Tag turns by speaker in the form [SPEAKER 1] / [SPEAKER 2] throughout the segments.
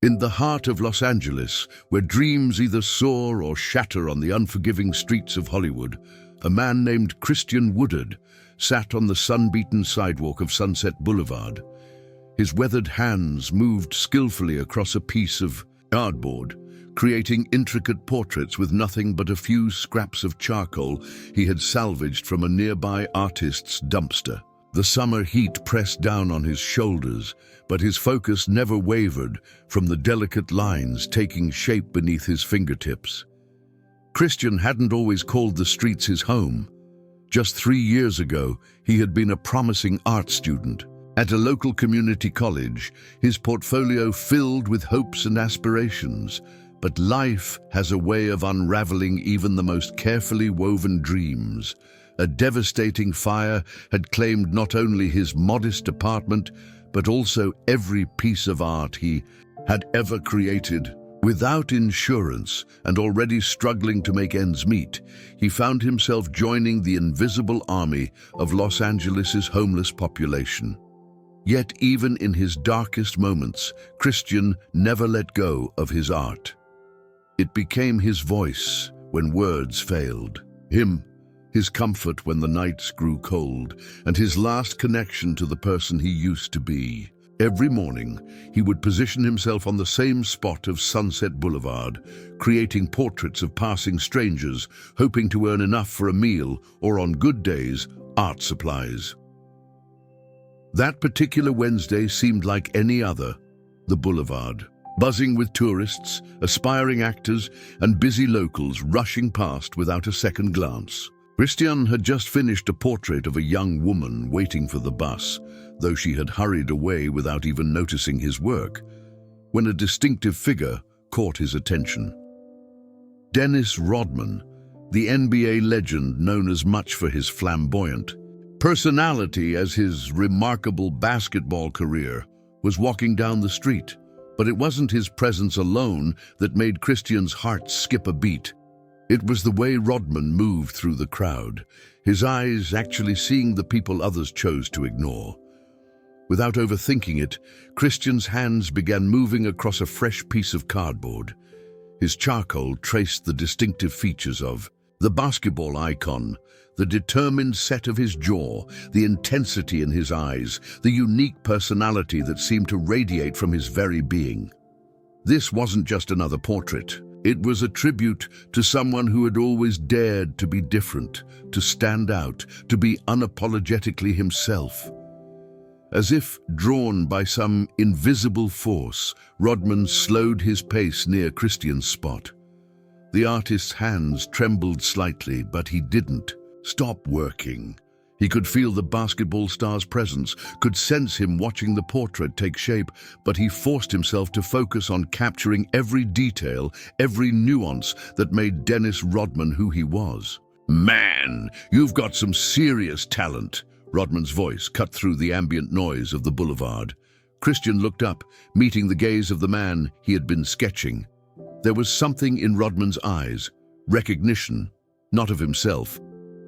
[SPEAKER 1] In the heart of Los Angeles, where dreams either soar or shatter on the unforgiving streets of Hollywood, a man named Christian Woodard sat on the sun-beaten sidewalk of Sunset Boulevard. His weathered hands moved skillfully across a piece of cardboard, creating intricate portraits with nothing but a few scraps of charcoal he had salvaged from a nearby artist's dumpster. The summer heat pressed down on his shoulders, but his focus never wavered from the delicate lines taking shape beneath his fingertips. Christian hadn't always called the streets his home. Just 3 years ago, he had been a promising art student. At a local community college, his portfolio filled with hopes and aspirations. But life has a way of unraveling even the most carefully woven dreams. A devastating fire had claimed not only his modest apartment, but also every piece of art he had ever created. Without insurance and already struggling to make ends meet, he found himself joining the invisible army of Los Angeles's homeless population. Yet even in his darkest moments, Christian never let go of his art. It became his voice when words failed, his comfort when the nights grew cold, and his last connection to the person he used to be. Every morning, he would position himself on the same spot of Sunset Boulevard, creating portraits of passing strangers, hoping to earn enough for a meal or, on good days, art supplies. That particular Wednesday seemed like any other, the boulevard, buzzing with tourists, aspiring actors, and busy locals rushing past without a second glance. Christian had just finished a portrait of a young woman waiting for the bus, though she had hurried away without even noticing his work, when a distinctive figure caught his attention. Dennis Rodman, the NBA legend known as much for his flamboyant personality as his remarkable basketball career, was walking down the street. But it wasn't his presence alone that made Christian's heart skip a beat. It was the way Rodman moved through the crowd, his eyes actually seeing the people others chose to ignore. Without overthinking it, Christian's hands began moving across a fresh piece of cardboard. His charcoal traced the distinctive features of the basketball icon, the determined set of his jaw, the intensity in his eyes, the unique personality that seemed to radiate from his very being. This wasn't just another portrait. It was a tribute to someone who had always dared to be different, to stand out, to be unapologetically himself. As if drawn by some invisible force, Rodman slowed his pace near Christian's spot. The artist's hands trembled slightly, but he didn't stop working. He could feel the basketball star's presence, could sense him watching the portrait take shape, but he forced himself to focus on capturing every detail, every nuance that made Dennis Rodman who he was. "Man, you've got some serious talent," Rodman's voice cut through the ambient noise of the boulevard. Christian looked up, meeting the gaze of the man he had been sketching. There was something in Rodman's eyes, recognition, not of himself,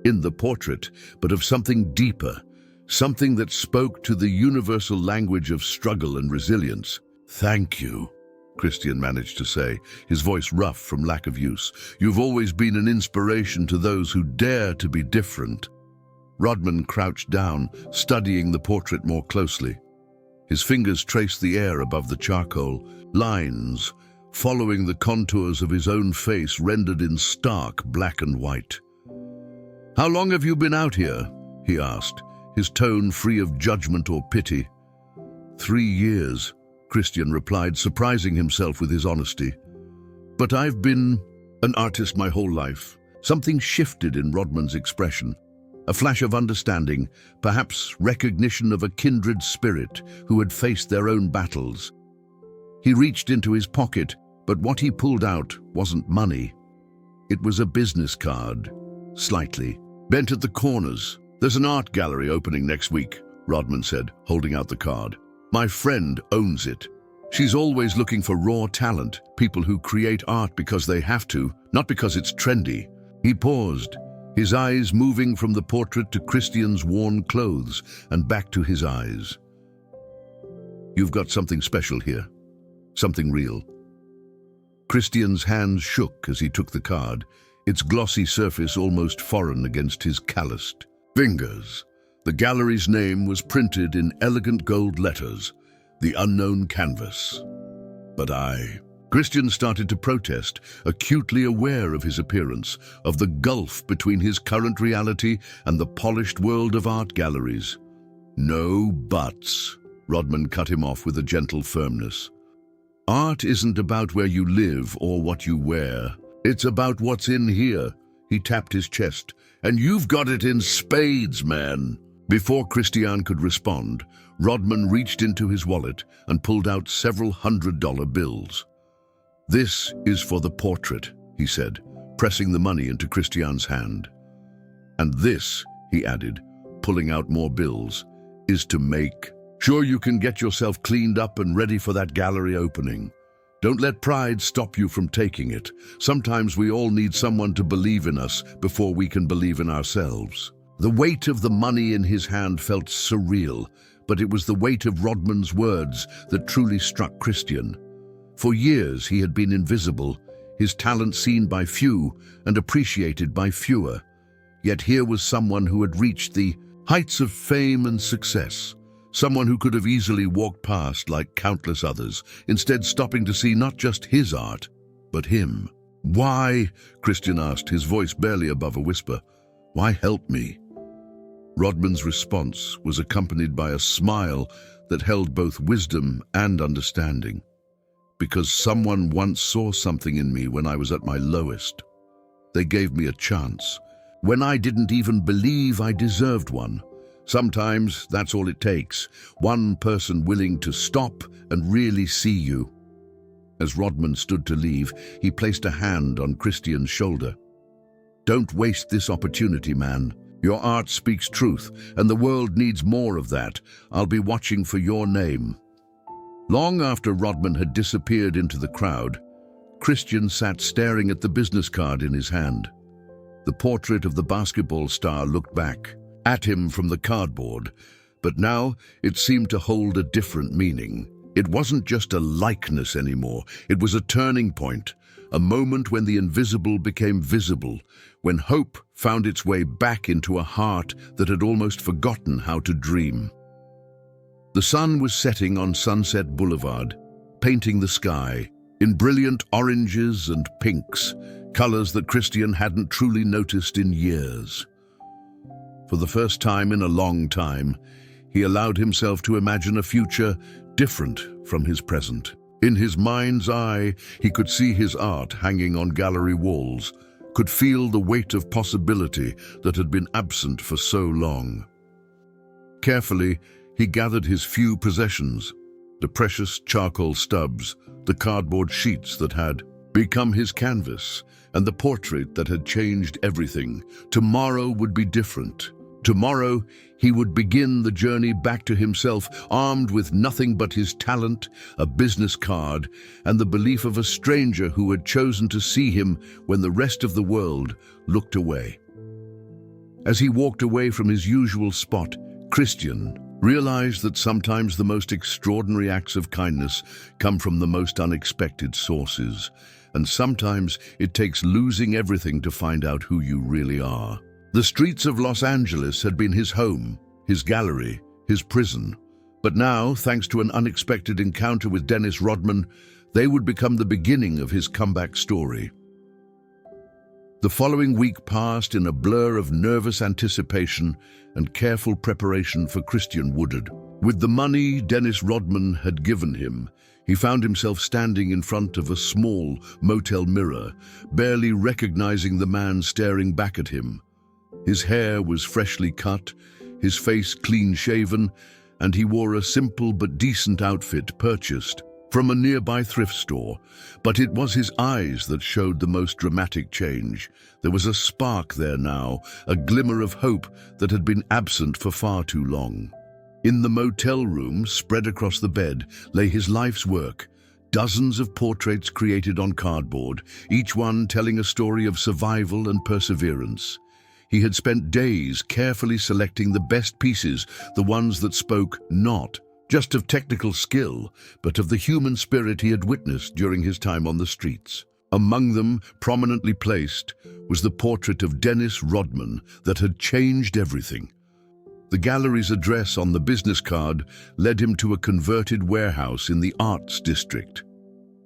[SPEAKER 1] in the portrait, but of something deeper, something that spoke to the universal language of struggle and resilience. "Thank you," Christian managed to say, his voice rough from lack of use. "You've always been an inspiration to those who dare to be different." Rodman crouched down, studying the portrait more closely. His fingers traced the air above the charcoal, lines following the contours of his own face rendered in stark black and white. "How long have you been out here?" he asked, his tone free of judgment or pity. 3 years, Christian replied, surprising himself with his honesty. "But I've been an artist my whole life." Something shifted in Rodman's expression. A flash of understanding, perhaps recognition of a kindred spirit who had faced their own battles. He reached into his pocket, but what he pulled out wasn't money. It was a business card, slightly bent at the corners. "There's an art gallery opening next week," Rodman said, holding out the card. "My friend owns it. She's always looking for raw talent, people who create art because they have to, not because it's trendy." He paused, his eyes moving from the portrait to Christian's worn clothes and back to his eyes. "You've got something special here. something real. Christian's hands shook as he took the card, its glossy surface almost foreign against his calloused fingers. The gallery's name was printed in elegant gold letters, The Unknown Canvas. But Christian started to protest, acutely aware of his appearance, of the gulf between his current reality and the polished world of art galleries. No buts, Rodman cut him off with a gentle firmness. Art isn't about where you live or what you wear. It's about what's in here. He tapped his chest. And you've got it in spades, man. Before Christian could respond, Rodman reached into his wallet and pulled out several $100 bills. This is for the portrait, he said, pressing the money into Christian's hand. And this, he added, pulling out more bills, is to make sure you can get yourself cleaned up and ready for that gallery opening. Don't let pride stop you from taking it. Sometimes we all need someone to believe in us before we can believe in ourselves. The weight of the money in his hand felt surreal, but it was the weight of Rodman's words that truly struck Christian. For years he had been invisible, his talent seen by few and appreciated by fewer. Yet here was someone who had reached the heights of fame and success. Someone who could have easily walked past like countless others, instead stopping to see not just his art, but him. Why? Christian asked, his voice barely above a whisper. Why help me? Rodman's response was accompanied by a smile that held both wisdom and understanding. Because someone once saw something in me when I was at my lowest. They gave me a chance, when I didn't even believe I deserved one. Sometimes that's all it takes, one person willing to stop and really see you. As Rodman stood to leave, he placed a hand on Christian's shoulder. Don't waste this opportunity, man. Your art speaks truth, and the world needs more of that. I'll be watching for your name. Long after Rodman had disappeared into the crowd, Christian sat staring at the business card in his hand. The portrait of the basketball star looked back at him from the cardboard, but now it seemed to hold a different meaning. It wasn't just a likeness anymore, it was a turning point, a moment when the invisible became visible, when hope found its way back into a heart that had almost forgotten how to dream. The sun was setting on Sunset Boulevard, painting the sky in brilliant oranges and pinks, colors that Christian hadn't truly noticed in years. For the first time in a long time, he allowed himself to imagine a future different from his present. In his mind's eye, he could see his art hanging on gallery walls, could feel the weight of possibility that had been absent for so long. Carefully, he gathered his few possessions, the precious charcoal stubs, the cardboard sheets that had become his canvas, and the portrait that had changed everything. Tomorrow would be different. Tomorrow, he would begin the journey back to himself, armed with nothing but his talent, a business card, and the belief of a stranger who had chosen to see him when the rest of the world looked away. As he walked away from his usual spot, Christian realized that sometimes the most extraordinary acts of kindness come from the most unexpected sources, and sometimes it takes losing everything to find out who you really are. The streets of Los Angeles had been his home, his gallery, his prison. But now, thanks to an unexpected encounter with Dennis Rodman, they would become the beginning of his comeback story. The following week passed in a blur of nervous anticipation and careful preparation for Christian Woodard. With the money Dennis Rodman had given him, he found himself standing in front of a small motel mirror, barely recognizing the man staring back at him. His hair was freshly cut, his face clean-shaven, and he wore a simple but decent outfit purchased from a nearby thrift store. But it was his eyes that showed the most dramatic change. There was a spark there now, a glimmer of hope that had been absent for far too long. In the motel room, spread across the bed, lay his life's work. Dozens of portraits created on cardboard, each one telling a story of survival and perseverance. He had spent days carefully selecting the best pieces, the ones that spoke not just of technical skill, but of the human spirit he had witnessed during his time on the streets. Among them, prominently placed, was the portrait of Dennis Rodman that had changed everything. The gallery's address on the business card led him to a converted warehouse in the arts district.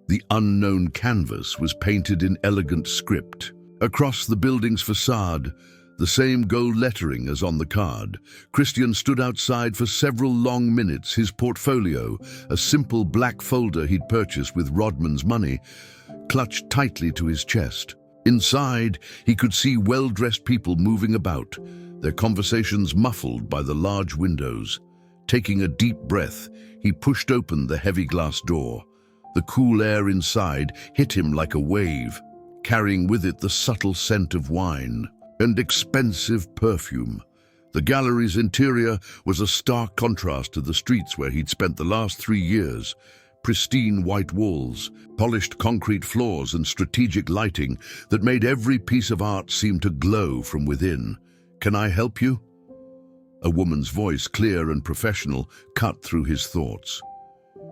[SPEAKER 1] The unknown canvas was painted in elegant script. Across the building's facade, the same gold lettering as on the card, Christian stood outside for several long minutes, his portfolio, a simple black folder he'd purchased with Rodman's money, clutched tightly to his chest. Inside, he could see well-dressed people moving about, their conversations muffled by the large windows. Taking a deep breath, he pushed open the heavy glass door. The cool air inside hit him like a wave, carrying with it the subtle scent of wine and expensive perfume. The gallery's interior was a stark contrast to the streets where he'd spent the last 3 years. Pristine white walls, polished concrete floors, and strategic lighting that made every piece of art seem to glow from within. "Can I help you?" A woman's voice, clear and professional, cut through his thoughts.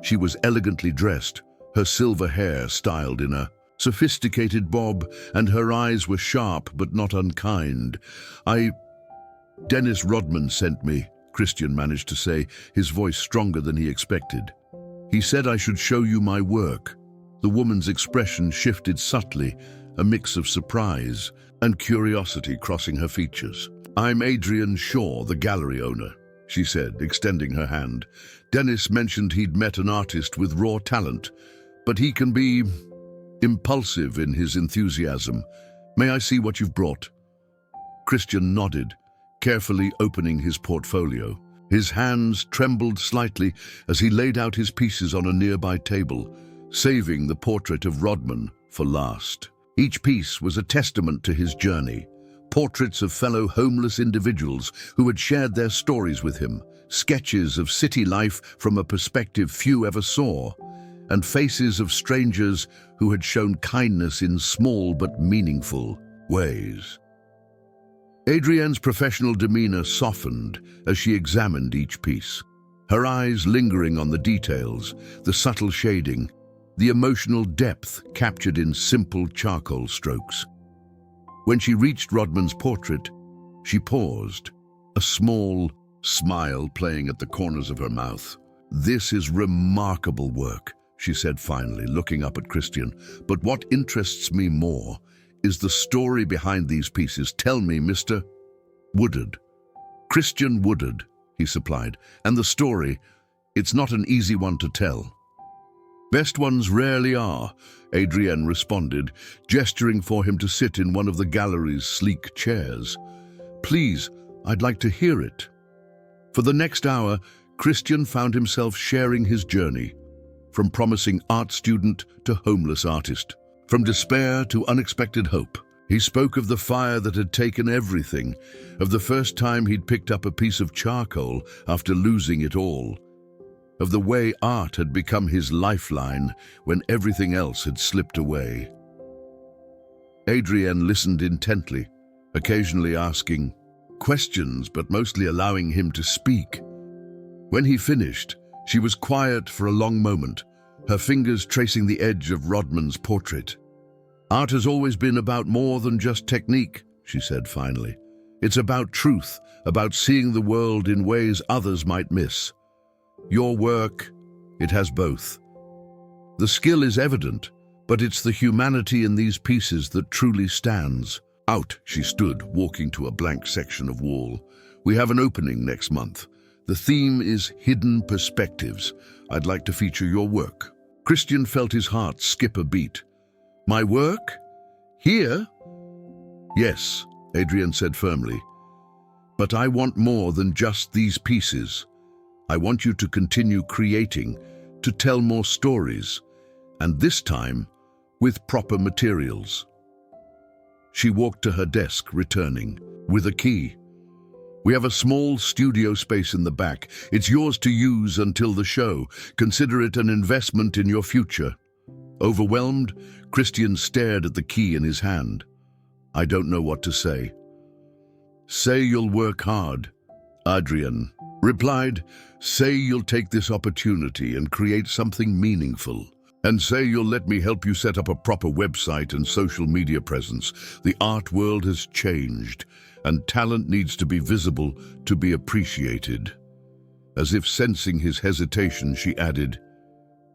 [SPEAKER 1] She was elegantly dressed, her silver hair styled in a sophisticated bob, and her eyes were sharp but not unkind. Dennis Rodman sent me," Christian managed to say, his voice stronger than he expected. "He said I should show you my work." The woman's expression shifted subtly, a mix of surprise and curiosity crossing her features. "I'm Adrian Shaw, the gallery owner," she said, extending her hand. "Dennis mentioned he'd met an artist with raw talent, but he can be impulsive in his enthusiasm. May I see what you've brought?" Christian nodded, carefully opening his portfolio. His hands trembled slightly as he laid out his pieces on a nearby table, saving the portrait of Rodman for last. Each piece was a testament to his journey. Portraits of fellow homeless individuals who had shared their stories with him, sketches of city life from a perspective few ever saw, and faces of strangers who had shown kindness in small but meaningful ways. Adrienne's professional demeanor softened as she examined each piece, her eyes lingering on the details, the subtle shading, the emotional depth captured in simple charcoal strokes. When she reached Rodman's portrait, she paused, a small smile playing at the corners of her mouth. "This is remarkable work," she said finally, looking up at Christian. "But what interests me more is the story behind these pieces. Tell me, Mr. Woodard." "Christian Woodard," he supplied. "And the story, it's not an easy one to tell." "Best ones rarely are," Adrienne responded, gesturing for him to sit in one of the gallery's sleek chairs. "Please, I'd like to hear it." For the next hour, Christian found himself sharing his journey, from promising art student to homeless artist, from despair to unexpected hope. He spoke of the fire that had taken everything, of the first time he'd picked up a piece of charcoal after losing it all, of the way art had become his lifeline when everything else had slipped away. Adrienne listened intently, occasionally asking questions but mostly allowing him to speak. When he finished, she was quiet for a long moment, her fingers tracing the edge of Rodman's portrait. "Art has always been about more than just technique," she said finally. "It's about truth, about seeing the world in ways others might miss. Your work, it has both. The skill is evident, but it's the humanity in these pieces that truly stands out." She stood, walking to a blank section of wall. "We have an opening next month. The theme is Hidden Perspectives. I'd like to feature your work." Christian felt his heart skip a beat. "My work? Here?" "Yes," Adrienne said firmly. "But I want more than just these pieces. I want you to continue creating, to tell more stories, and this time with proper materials." She walked to her desk, returning with a key. "We have a small studio space in the back. It's yours to use until the show. Consider it an investment in your future." Overwhelmed, Christian stared at the key in his hand. "I don't know what to say." "Say you'll work hard," Adrienne replied, Say you'll take this opportunity and create something meaningful. And say you'll let me help you set up a proper website and social media presence. The art world has changed, and talent needs to be visible to be appreciated. As if sensing his hesitation, she added,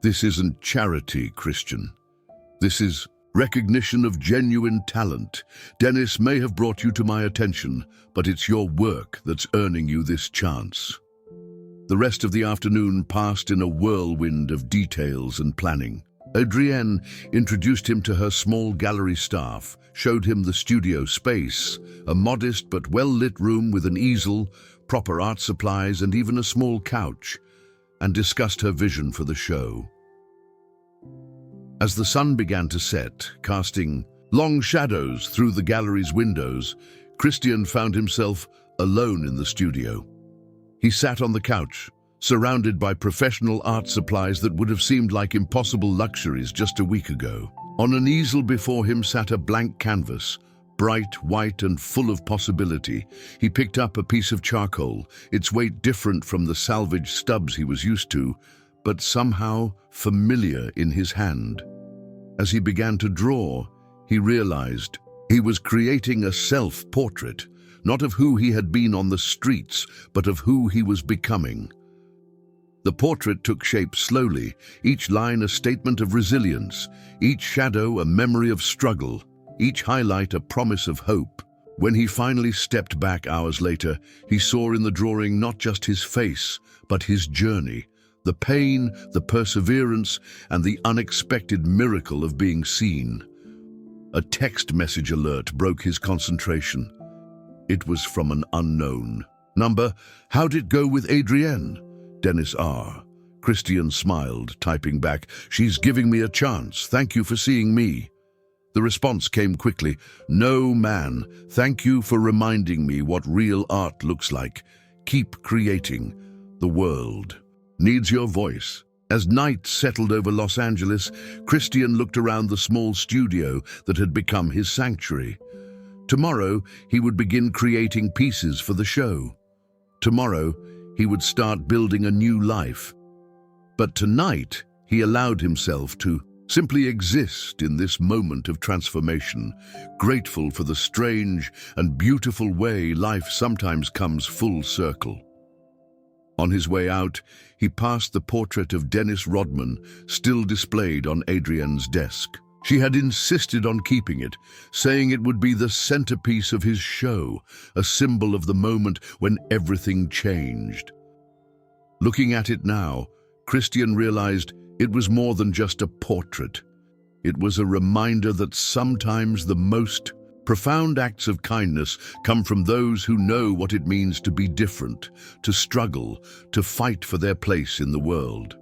[SPEAKER 1] "This isn't charity, Christian. This is recognition of genuine talent. Dennis may have brought you to my attention, but it's your work that's earning you this chance." The rest of the afternoon passed in a whirlwind of details and planning. Adrienne introduced him to her small gallery staff, showed him the studio space, a modest but well-lit room with an easel, proper art supplies, and even a small couch, and discussed her vision for the show. As the sun began to set, casting long shadows through the gallery's windows, Christian found himself alone in the studio. He sat on the couch, surrounded by professional art supplies that would have seemed like impossible luxuries just a week ago. On an easel before him sat a blank canvas, bright, white, and full of possibility. He picked up a piece of charcoal, its weight different from the salvaged stubs he was used to, but somehow familiar in his hand. As he began to draw, he realized he was creating a self-portrait, not of who he had been on the streets, but of who he was becoming. The portrait took shape slowly, each line a statement of resilience, each shadow a memory of struggle, each highlight a promise of hope. When he finally stepped back hours later, he saw in the drawing not just his face, but his journey, the pain, the perseverance, and the unexpected miracle of being seen. A text message alert broke his concentration. It was from an unknown number. "How'd it go with Adrienne?" "Dennis R." Christian smiled, typing back, "She's giving me a chance. Thank you for seeing me." The response came quickly. "No, man. Thank you for reminding me what real art looks like. Keep creating. The world needs your voice." As night settled over Los Angeles, Christian looked around the small studio that had become his sanctuary. Tomorrow, he would begin creating pieces for the show. Tomorrow, he would start building a new life. But tonight, he allowed himself to simply exist in this moment of transformation, grateful for the strange and beautiful way life sometimes comes full circle. On his way out, he passed the portrait of Dennis Rodman, still displayed on Adrienne's desk. She had insisted on keeping it, saying it would be the centerpiece of his show, a symbol of the moment when everything changed. Looking at it now, Christian realized it was more than just a portrait. It was a reminder that sometimes the most profound acts of kindness come from those who know what it means to be different, to struggle, to fight for their place in the world.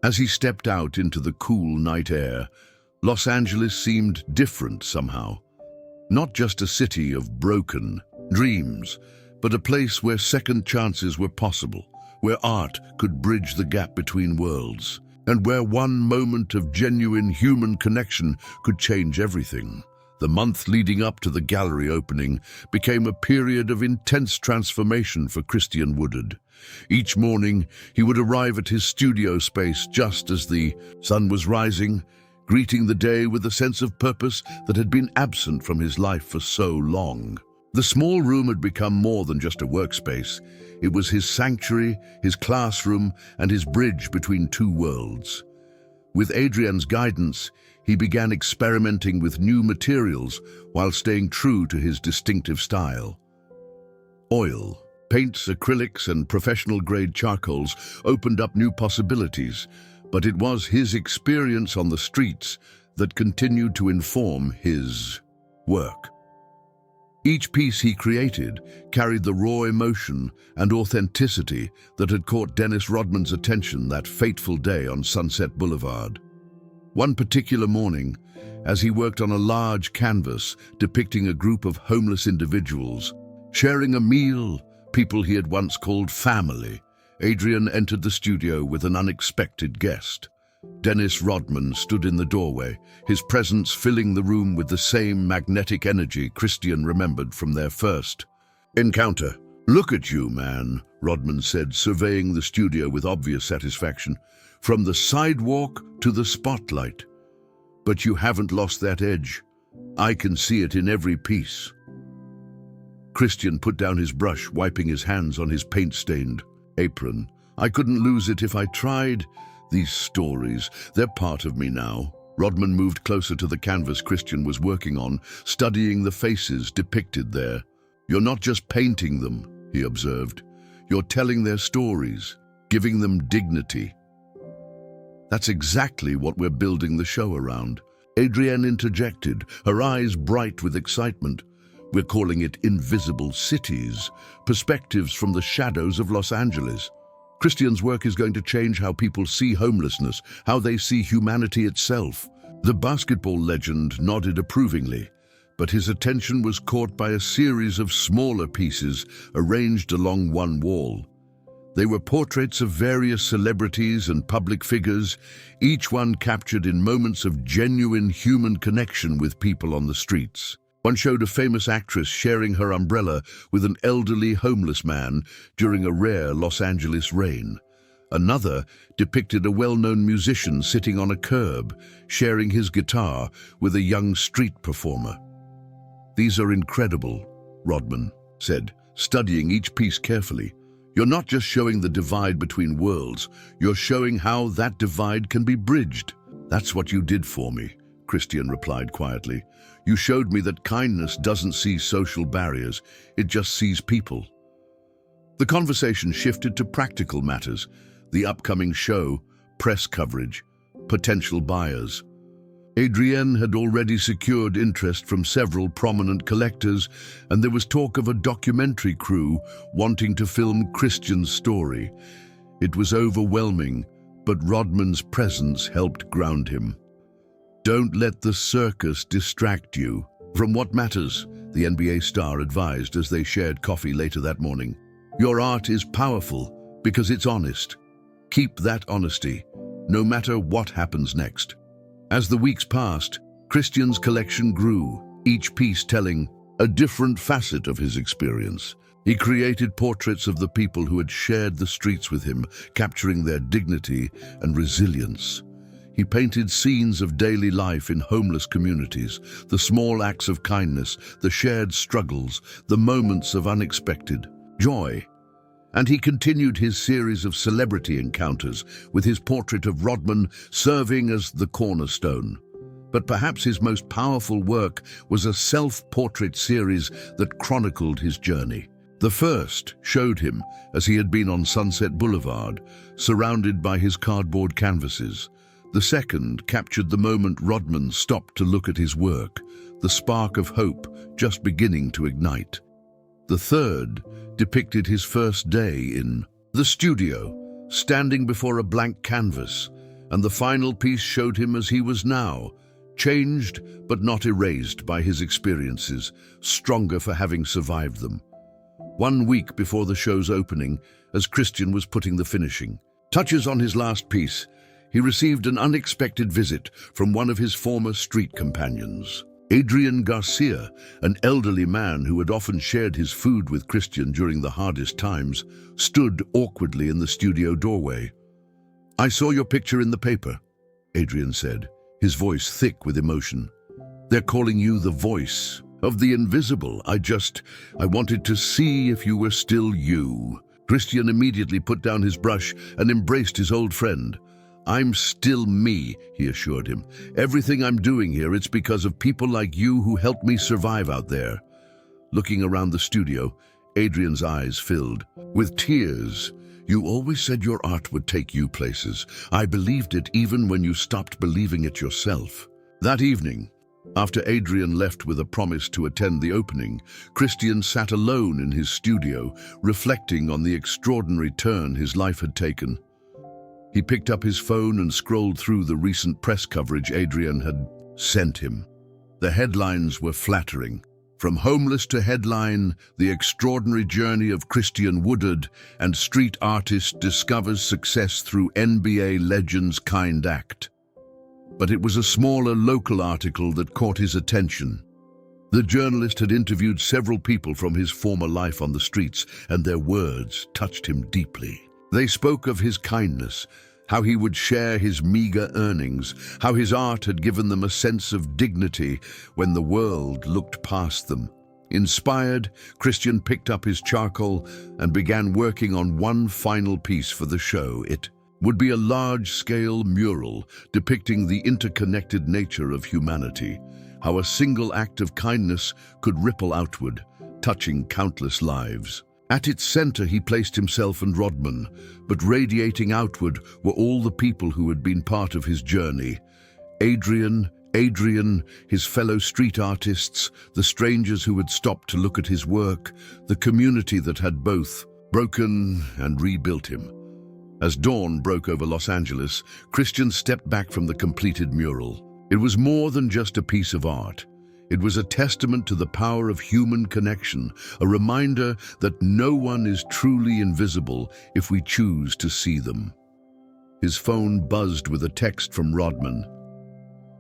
[SPEAKER 1] As he stepped out into the cool night air, Los Angeles seemed different somehow. Not just a city of broken dreams, but a place where second chances were possible, where art could bridge the gap between worlds, and where one moment of genuine human connection could change everything. The month leading up to the gallery opening became a period of intense transformation for Christian Woodard. Each morning, he would arrive at his studio space just as the sun was rising, greeting the day with a sense of purpose that had been absent from his life for so long. The small room had become more than just a workspace. It was his sanctuary, his classroom, and his bridge between two worlds. With Adrienne's guidance, he began experimenting with new materials while staying true to his distinctive style. Oil, paints, acrylics, and professional-grade charcoals opened up new possibilities, but it was his experience on the streets that continued to inform his work. Each piece he created carried the raw emotion and authenticity that had caught Dennis Rodman's attention that fateful day on Sunset Boulevard. One particular morning, as he worked on a large canvas depicting a group of homeless individuals, sharing a meal, people he had once called family, Adrienne entered the studio with an unexpected guest. Dennis Rodman stood in the doorway, his presence filling the room with the same magnetic energy Christian remembered from their first encounter. "Look at you, man," Rodman said, surveying the studio with obvious satisfaction. "From the sidewalk to the spotlight. But you haven't lost that edge. I can see it in every piece." Christian put down his brush, wiping his hands on his paint-stained apron. "I couldn't lose it if I tried. These stories, they're part of me now." Rodman moved closer to the canvas Christian was working on, studying the faces depicted there. "You're not just painting them," he observed. "You're telling their stories, giving them dignity." "That's exactly what we're building the show around," Adrienne interjected, her eyes bright with excitement. "We're calling it Invisible Cities, perspectives from the shadows of Los Angeles. Christian's work is going to change how people see homelessness, how they see humanity itself." The basketball legend nodded approvingly, but his attention was caught by a series of smaller pieces arranged along one wall. They were portraits of various celebrities and public figures, each one captured in moments of genuine human connection with people on the streets. One showed a famous actress sharing her umbrella with an elderly homeless man during a rare Los Angeles rain. Another depicted a well-known musician sitting on a curb, sharing his guitar with a young street performer. "These are incredible," Rodman said, studying each piece carefully. "You're not just showing the divide between worlds, you're showing how that divide can be bridged." "That's what you did for me," Christian replied quietly. "You showed me that kindness doesn't see social barriers, it just sees people." The conversation shifted to practical matters: the upcoming show, press coverage, potential buyers. Adrienne had already secured interest from several prominent collectors, and there was talk of a documentary crew wanting to film Christian's story. It was overwhelming, but Rodman's presence helped ground him. "Don't let the circus distract you from what matters," the NBA star advised as they shared coffee later that morning. "Your art is powerful because it's honest. Keep that honesty, no matter what happens next." As the weeks passed, Christian's collection grew, each piece telling a different facet of his experience. He created portraits of the people who had shared the streets with him, capturing their dignity and resilience. He painted scenes of daily life in homeless communities, the small acts of kindness, the shared struggles, the moments of unexpected joy. And he continued his series of celebrity encounters, with his portrait of Rodman serving as the cornerstone. But perhaps his most powerful work was a self-portrait series that chronicled his journey. The first showed him as he had been on Sunset Boulevard, surrounded by his cardboard canvases. The second captured the moment Rodman stopped to look at his work, the spark of hope just beginning to ignite. The third depicted his first day in the studio, standing before a blank canvas, and the final piece showed him as he was now, changed but not erased by his experiences, stronger for having survived them. 1 week before the show's opening, as Christian was putting the finishing touches on his last piece, he received an unexpected visit from one of his former street companions. Adrian Garcia, an elderly man who had often shared his food with Christian during the hardest times, stood awkwardly in the studio doorway. "I saw your picture in the paper," Adrian said, his voice thick with emotion. "They're calling you the voice of the invisible. I wanted to see if you were still you." Christian immediately put down his brush and embraced his old friend. "I'm still me," he assured him. "Everything I'm doing here, it's because of people like you who helped me survive out there." Looking around the studio, Adrian's eyes filled with tears. "You always said your art would take you places. I believed it even when you stopped believing it yourself." That evening, after Adrian left with a promise to attend the opening, Christian sat alone in his studio, reflecting on the extraordinary turn his life had taken. He picked up his phone and scrolled through the recent press coverage Adrian had sent him. The headlines were flattering. From homeless to headline, the extraordinary journey of Christian Woodard and street artist discovers success through NBA legend's kind act. But it was a smaller local article that caught his attention. The journalist had interviewed several people from his former life on the streets, and their words touched him deeply. They spoke of his kindness, how he would share his meager earnings, how his art had given them a sense of dignity when the world looked past them. Inspired, Christian picked up his charcoal and began working on one final piece for the show. It would be a large-scale mural depicting the interconnected nature of humanity, how a single act of kindness could ripple outward, touching countless lives. At its center he placed himself and Rodman, but radiating outward were all the people who had been part of his journey. Adrian, his fellow street artists, the strangers who had stopped to look at his work, the community that had both broken and rebuilt him. As dawn broke over Los Angeles, Christian stepped back from the completed mural. It was more than just a piece of art. It was a testament to the power of human connection, a reminder that no one is truly invisible if we choose to see them. His phone buzzed with a text from Rodman.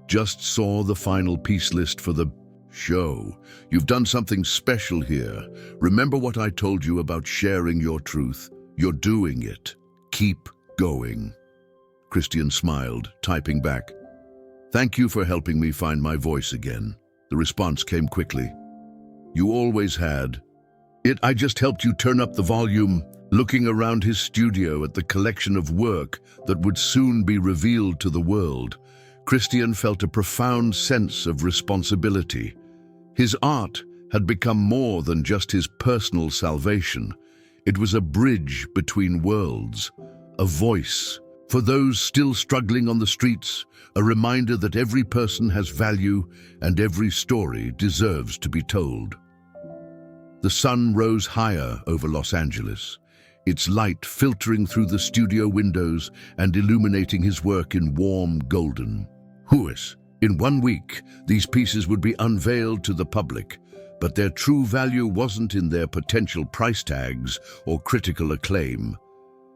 [SPEAKER 1] "Just saw the final piece list for the show. You've done something special here. Remember what I told you about sharing your truth? You're doing it. Keep going." Christian smiled, typing back, "Thank you for helping me find my voice again." The response came quickly. "You always had. I just helped you turn up the volume." Looking around his studio at the collection of work that would soon be revealed to the world, Christian felt a profound sense of responsibility. His art had become more than just his personal salvation. It was a bridge between worlds, a voice for those still struggling on the streets, a reminder that every person has value and every story deserves to be told. The sun rose higher over Los Angeles, its light filtering through the studio windows and illuminating his work in warm golden hues. In 1 week, these pieces would be unveiled to the public, but their true value wasn't in their potential price tags or critical acclaim.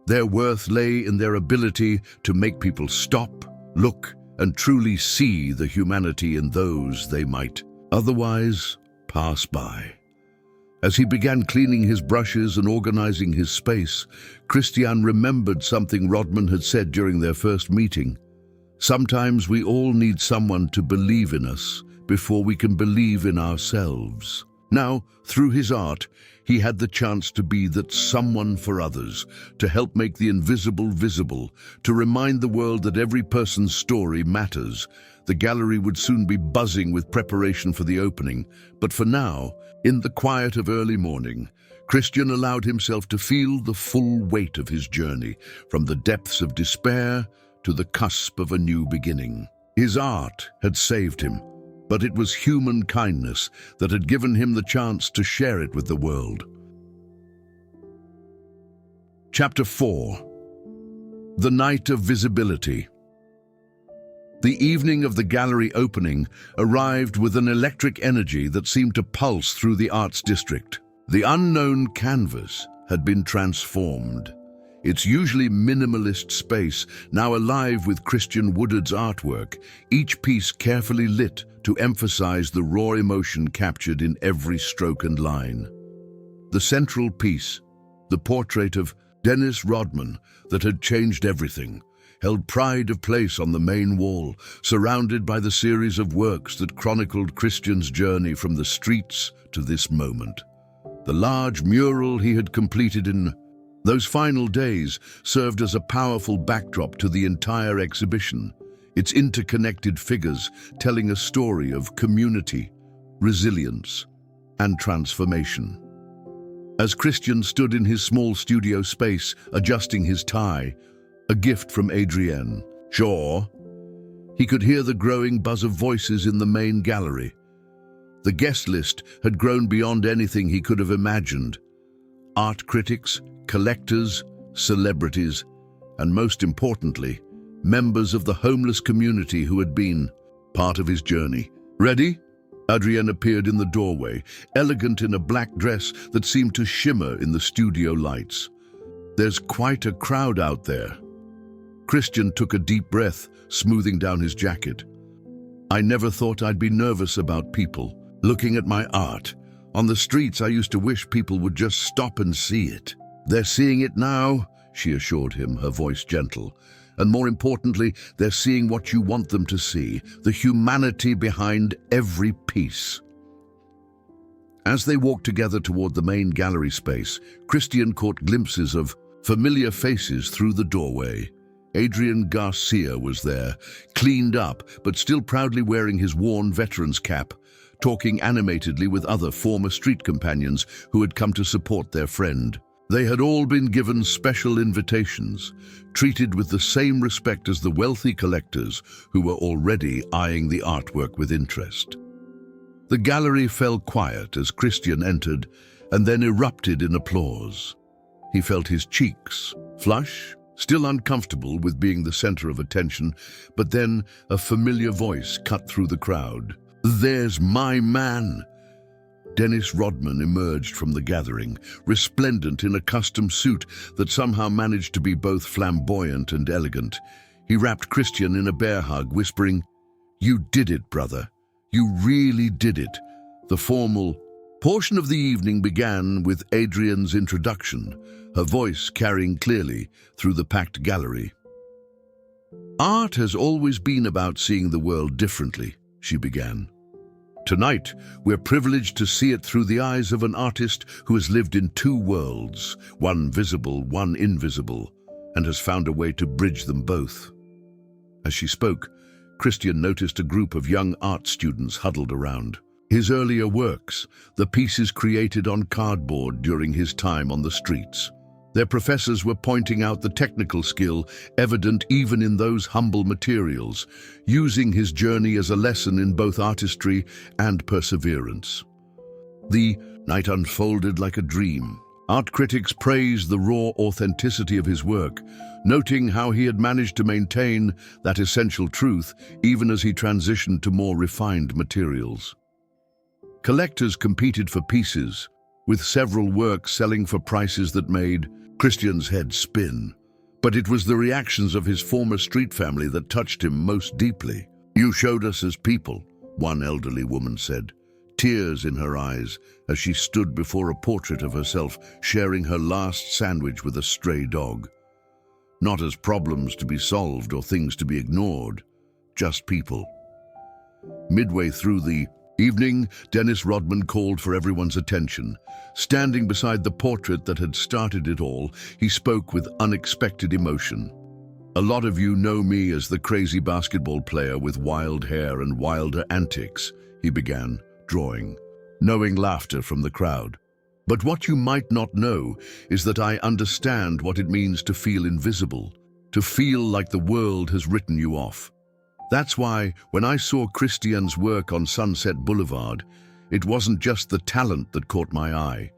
[SPEAKER 1] Their worth lay in their ability to make people stop, look, and truly see the humanity in those they might otherwise pass by. As he began cleaning his brushes and organizing his space, Christian remembered something Rodman had said during their first meeting. "Sometimes we all need someone to believe in us before we can believe in ourselves." Now, through his art, he had the chance to be that someone for others, to help make the invisible visible, to remind the world that every person's story matters. The gallery would soon be buzzing with preparation for the opening, but for now, in the quiet of early morning, Christian allowed himself to feel the full weight of his journey, from the depths of despair to the cusp of a new beginning. His art had saved him, but it was human kindness that had given him the chance to share it with the world. Chapter 4. The Night of Visibility. The evening of the gallery opening arrived with an electric energy that seemed to pulse through the arts district. The unknown canvas had been transformed, its usually minimalist space now alive with Christian Woodard's artwork, each piece carefully lit to emphasize the raw emotion captured in every stroke and line. The central piece, the portrait of Dennis Rodman that had changed everything, held pride of place on the main wall, surrounded by the series of works that chronicled Christian's journey from the streets to this moment. The large mural he had completed in those final days served as a powerful backdrop to the entire exhibition, its interconnected figures telling a story of community, resilience, and transformation. As Christian stood in his small studio space, adjusting his tie, a gift from Adrienne Shaw, he could hear the growing buzz of voices in the main gallery. The guest list had grown beyond anything he could have imagined. Art critics, collectors, celebrities, and most importantly, members of the homeless community who had been part of his journey. "Ready?" Adrienne appeared in the doorway, elegant in a black dress that seemed to shimmer in the studio lights. "There's quite a crowd out there." Christian took a deep breath, smoothing down his jacket. "I never thought I'd be nervous about people, looking at my art. On the streets, I used to wish people would just stop and see it. They're seeing it now, she assured him, her voice gentle. And more importantly, they're seeing what you want them to see, the humanity behind every piece. As they walked together toward the main gallery space, Christian caught glimpses of familiar faces through the doorway. Adrian Garcia was there, cleaned up, but still proudly wearing his worn veteran's cap, talking animatedly with other former street companions who had come to support their friend. They had all been given special invitations, treated with the same respect as the wealthy collectors who were already eyeing the artwork with interest. The gallery fell quiet as Christian entered and then erupted in applause. He felt his cheeks flush, still uncomfortable with being the center of attention, but then a familiar voice cut through the crowd. "There's my man!" Dennis Rodman emerged from the gathering, resplendent in a custom suit that somehow managed to be both flamboyant and elegant. He wrapped Christian in a bear hug, whispering, "You did it, brother. You really did it." The formal portion of the evening began with Adrian's introduction, her voice carrying clearly through the packed gallery. "Art has always been about seeing the world differently," she began. "Tonight, we're privileged to see it through the eyes of an artist who has lived in two worlds, one visible, one invisible, and has found a way to bridge them both." As she spoke, Christian noticed a group of young art students huddled around. His earlier works, the pieces created on cardboard during his time on the streets. Their professors were pointing out the technical skill evident even in those humble materials, using his journey as a lesson in both artistry and perseverance. The night unfolded like a dream. Art critics praised the raw authenticity of his work, noting how he had managed to maintain that essential truth even as he transitioned to more refined materials. Collectors competed for pieces, with several works selling for prices that made Christian's head spin. But it was the reactions of his former street family that touched him most deeply. "You showed us as people," one elderly woman said, tears in her eyes as she stood before a portrait of herself sharing her last sandwich with a stray dog. Not as problems to be solved or things to be ignored, just people. Midway through the evening, Dennis Rodman called for everyone's attention. Standing beside the portrait that had started it all, he spoke with unexpected emotion. "A lot of you know me as the crazy basketball player with wild hair and wilder antics," he began, drawing, knowing laughter from the crowd. "But what you might not know is that I understand what it means to feel invisible, to feel like the world has written you off. That's why, when I saw Christian's work on Sunset Boulevard, it wasn't just the talent that caught my eye.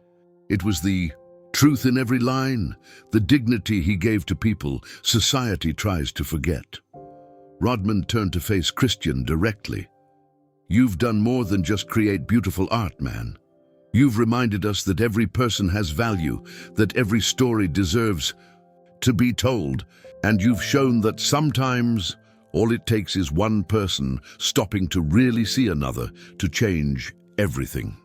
[SPEAKER 1] It was the truth in every line, the dignity he gave to people society tries to forget." Rodman turned to face Christian directly. "You've done more than just create beautiful art, man. You've reminded us that every person has value, that every story deserves to be told, and you've shown that sometimes all it takes is one person stopping to really see another to change everything."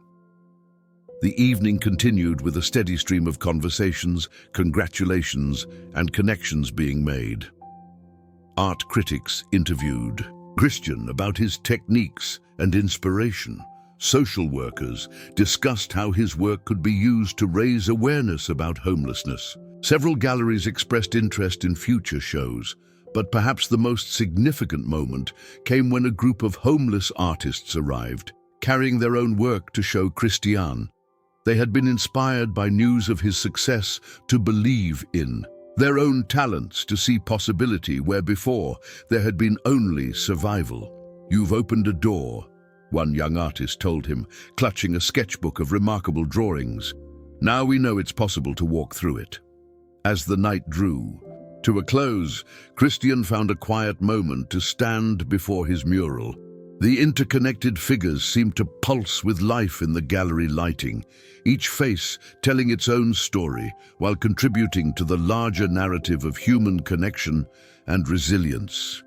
[SPEAKER 1] The evening continued with a steady stream of conversations, congratulations, and connections being made. Art critics interviewed Christian about his techniques and inspiration. Social workers discussed how his work could be used to raise awareness about homelessness. Several galleries expressed interest in future shows, but perhaps the most significant moment came when a group of homeless artists arrived, carrying their own work to show Christian. They had been inspired by news of his success to believe in their own talents, to see possibility where before there had been only survival. "You've opened a door," one young artist told him, clutching a sketchbook of remarkable drawings. "Now we know it's possible to walk through it." As the night drew to a close, Christian found a quiet moment to stand before his mural. The interconnected figures seemed to pulse with life in the gallery lighting, each face telling its own story while contributing to the larger narrative of human connection and resilience.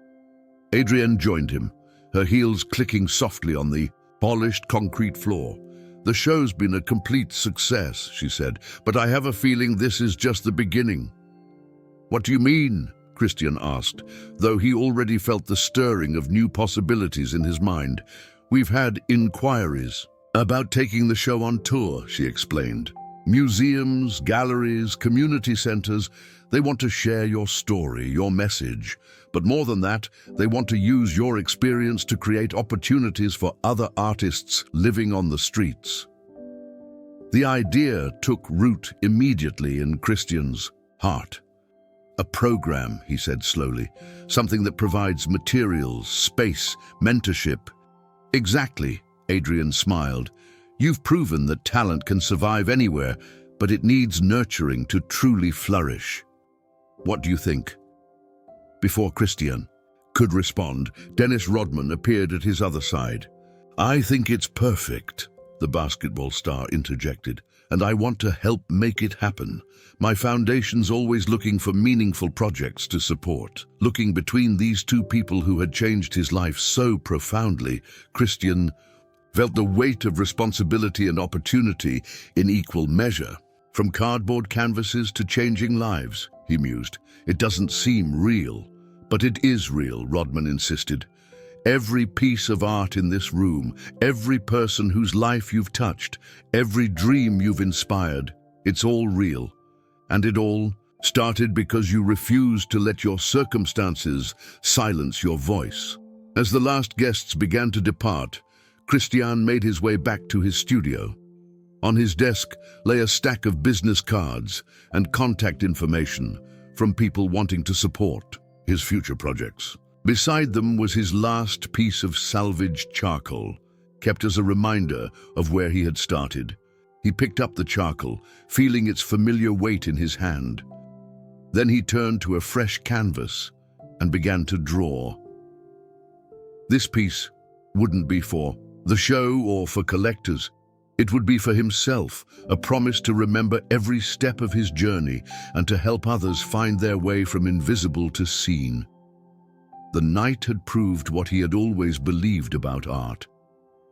[SPEAKER 1] Adrienne joined him, her heels clicking softly on the Polished concrete floor. "The show's been a complete success," she said, "but I have a feeling this is just the beginning." "What do you mean?" Christian asked, though he already felt the stirring of new possibilities in his mind. "We've had inquiries about taking the show on tour," she explained. "Museums, galleries, community centers, they want to share your story, your message. But more than that, they want to use your experience to create opportunities for other artists living on the streets." The idea took root immediately in Christian's heart. "A program," he said slowly, "something that provides materials, space, mentorship." "Exactly," Adrian smiled. "You've proven that talent can survive anywhere, but it needs nurturing to truly flourish. What do you think?" Before Christian could respond, Dennis Rodman appeared at his other side. "I think it's perfect," the basketball star interjected, "and I want to help make it happen. My foundation's always looking for meaningful projects to support." Looking between these two people who had changed his life so profoundly, Christian felt the weight of responsibility and opportunity in equal measure. "From cardboard canvases to changing lives," he mused. "It doesn't seem real." "But it is real," Rodman insisted. "Every piece of art in this room, every person whose life you've touched, every dream you've inspired, it's all real. And it all started because you refused to let your circumstances silence your voice." As the last guests began to depart, Christian made his way back to his studio. On his desk lay a stack of business cards and contact information from people wanting to support his future projects. Beside them was his last piece of salvaged charcoal, kept as a reminder of where he had started. He picked up the charcoal, feeling its familiar weight in his hand. Then he turned to a fresh canvas and began to draw. This piece wouldn't be for the show or for collectors. It would be for himself, a promise to remember every step of his journey and to help others find their way from invisible to seen. The night had proved what he had always believed about art,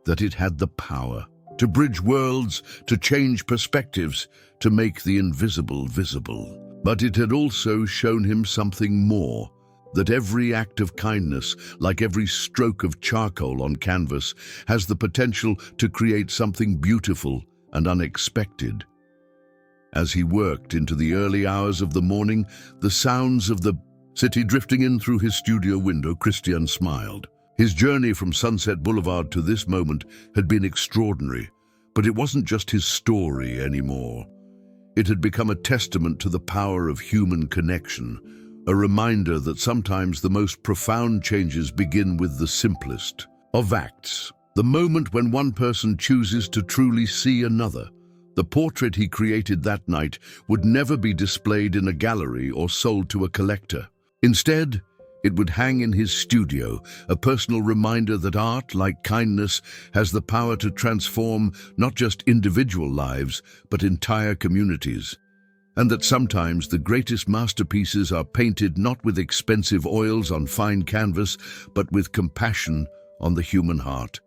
[SPEAKER 1] that it had the power to bridge worlds, to change perspectives, to make the invisible visible. But it had also shown him something more, that every act of kindness, like every stroke of charcoal on canvas, has the potential to create something beautiful and unexpected. As he worked into the early hours of the morning, the sounds of the city drifting in through his studio window, Christian smiled. His journey from Sunset Boulevard to this moment had been extraordinary, but it wasn't just his story anymore. It had become a testament to the power of human connection, a reminder that sometimes the most profound changes begin with the simplest of acts. The moment when one person chooses to truly see another. The portrait he created that night would never be displayed in a gallery or sold to a collector. Instead, it would hang in his studio, a personal reminder that art, like kindness, has the power to transform not just individual lives, but entire communities. And that sometimes the greatest masterpieces are painted not with expensive oils on fine canvas, but with compassion on the human heart.